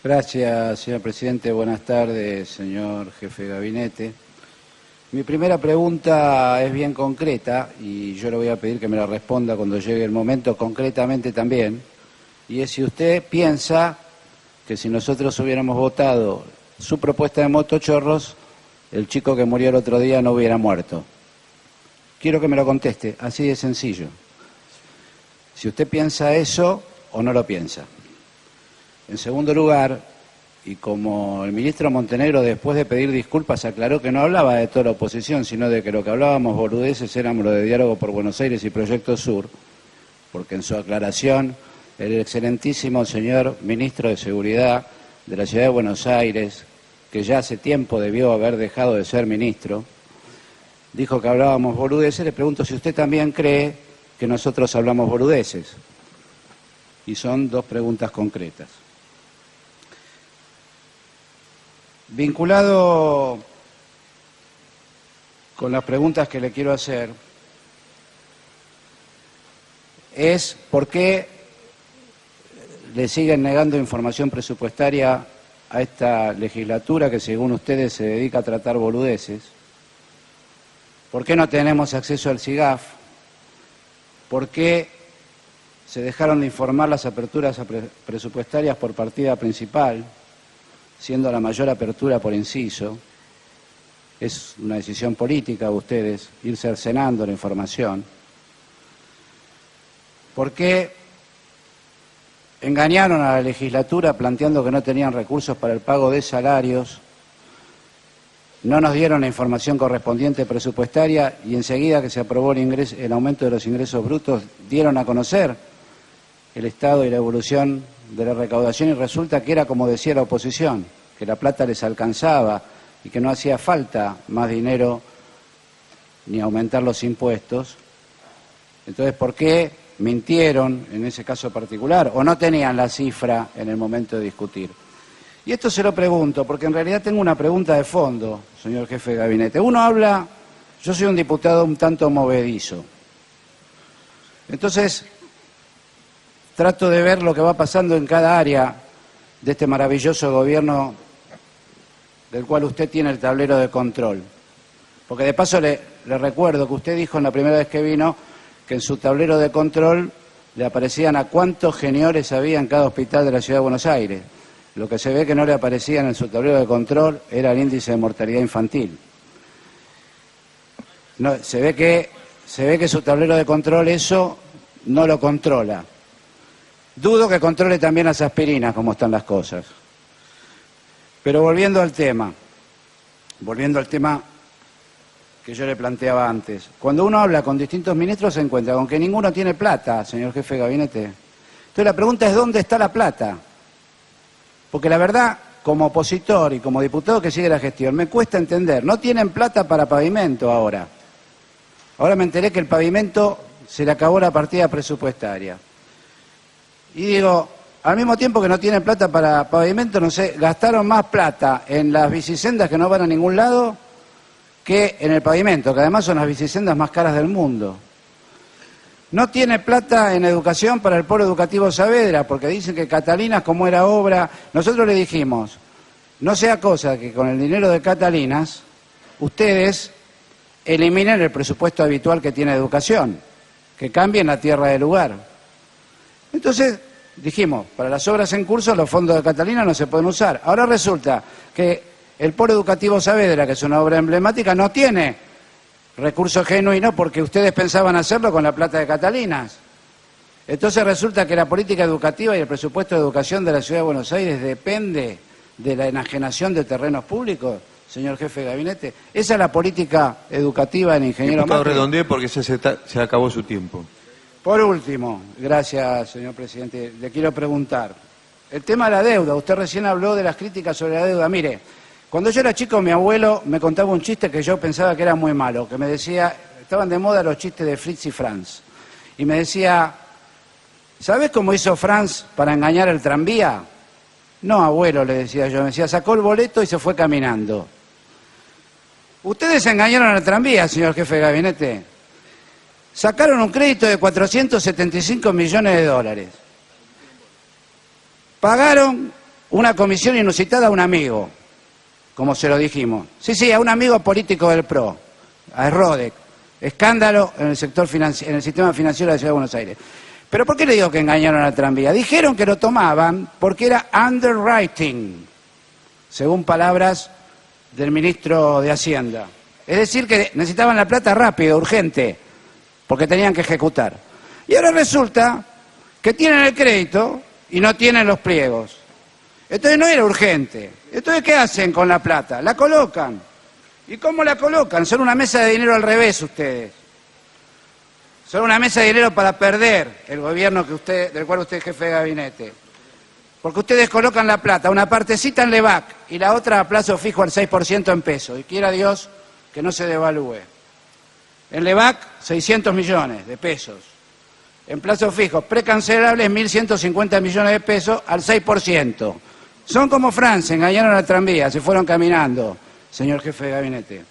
Gracias, señor presidente. Buenas tardes, señor jefe de gabinete. Mi primera pregunta es bien concreta y yo le voy a pedir que me la responda cuando llegue el momento, concretamente también. Y es si usted piensa que si nosotros hubiéramos votado su propuesta de motochorros, el chico que murió el otro día no hubiera muerto. Quiero que me lo conteste, así de sencillo. Si usted piensa eso o no lo piensa. En segundo lugar, y como el ministro Montenegro después de pedir disculpas aclaró que no hablaba de toda la oposición, sino de que lo que hablábamos boludeces éramos lo de Diálogo por Buenos Aires y Proyecto Sur, porque en su aclaración el excelentísimo señor ministro de Seguridad de la Ciudad de Buenos Aires, que ya hace tiempo debió haber dejado de ser ministro, dijo que hablábamos boludeces. Le pregunto si usted también cree que nosotros hablamos boludeces. Y son dos preguntas concretas. Vinculado con las preguntas que le quiero hacer, es por qué le siguen negando información presupuestaria a esta legislatura que según ustedes se dedica a tratar boludeces. ¿Por qué no tenemos acceso al SIGAF? ¿Por qué se dejaron de informar las aperturas presupuestarias por partida principal, siendo la mayor apertura por inciso? Es una decisión política de ustedes ir cercenando la información. ¿Por qué engañaron a la legislatura planteando que no tenían recursos para el pago de salarios? No nos dieron la información correspondiente presupuestaria y enseguida que se aprobó el aumento de los ingresos brutos dieron a conocer el estado y la evolución de la recaudación y resulta que era como decía la oposición, que la plata les alcanzaba y que no hacía falta más dinero ni aumentar los impuestos. Entonces, ¿por qué mintieron en ese caso particular o no tenían la cifra en el momento de discutir? Y esto se lo pregunto porque en realidad tengo una pregunta de fondo, señor jefe de gabinete. Uno habla, yo soy un diputado un tanto movedizo, entonces trato de ver lo que va pasando en cada área de este maravilloso gobierno del cual usted tiene el tablero de control. Porque de paso le recuerdo que usted dijo en la primera vez que vino que en su tablero de control le aparecían a cuántos geniores había en cada hospital de la Ciudad de Buenos Aires. Lo que se ve que no le aparecían en su tablero de control era el índice de mortalidad infantil. No, se ve que su tablero de control eso no lo controla. Dudo que controle también las aspirinas, como están las cosas. Pero volviendo al tema que yo le planteaba antes. Cuando uno habla con distintos ministros se encuentra con que ninguno tiene plata, señor jefe de gabinete. Entonces la pregunta es ¿dónde está la plata? Porque la verdad, como opositor y como diputado que sigue la gestión, me cuesta entender. No tienen plata para pavimento ahora. Ahora me enteré que el pavimento se le acabó la partida presupuestaria. Y digo, al mismo tiempo que no tienen plata para pavimento, no sé, gastaron más plata en las bicisendas que no van a ningún lado que en el pavimento, que además son las bicisendas más caras del mundo. No tiene plata en educación para el Polo Educativo Saavedra, porque dicen que Catalinas, como era obra, nosotros le dijimos, no sea cosa que con el dinero de Catalinas ustedes eliminen el presupuesto habitual que tiene educación, que cambien la tierra de lugar. Entonces dijimos, para las obras en curso los fondos de Catalina no se pueden usar. Ahora resulta que el Polo Educativo Saavedra, que es una obra emblemática, no tiene recursos genuinos porque ustedes pensaban hacerlo con la plata de Catalinas. Entonces resulta que la política educativa y el presupuesto de educación de la Ciudad de Buenos Aires depende de la enajenación de terrenos públicos, señor jefe de gabinete. Esa es la política educativa del ingeniero Diputado, Macri. redondee porque se acabó su tiempo. Por último, gracias, señor presidente, le quiero preguntar. El tema de la deuda, usted recién habló de las críticas sobre la deuda. Mire, cuando yo era chico, mi abuelo me contaba un chiste que yo pensaba que era muy malo, que me decía, estaban de moda los chistes de Fritz y Franz, y me decía, ¿sabés cómo hizo Franz para engañar el tranvía? No, abuelo, le decía yo, me decía, sacó el boleto y se fue caminando. Ustedes engañaron al tranvía, señor jefe de gabinete. Sacaron un crédito de 475 millones de dólares. Pagaron una comisión inusitada a un amigo, como se lo dijimos. Sí, a un amigo político del PRO, a Rodek. Escándalo en el sector en el sistema financiero de la Ciudad de Buenos Aires. ¿Pero por qué le digo que engañaron al tranvía? Dijeron que lo tomaban porque era underwriting, según palabras del ministro de Hacienda. Es decir, que necesitaban la plata rápido, urgente, porque tenían que ejecutar. Y ahora resulta que tienen el crédito y no tienen los pliegos. Entonces no era urgente. Entonces, ¿qué hacen con la plata? La colocan. ¿Y cómo la colocan? Son una mesa de dinero al revés ustedes. Son una mesa de dinero para perder el gobierno del cual usted es jefe de gabinete. Porque ustedes colocan la plata, una partecita en LEVAC y la otra a plazo fijo al 6% en pesos. Y quiera Dios que no se devalúe. En LEVAC, 600 millones de pesos. En plazo fijo, precancelables, 1.150 millones de pesos al 6%. Son como Francia, engañaron al tranvía, se fueron caminando, señor jefe de gabinete.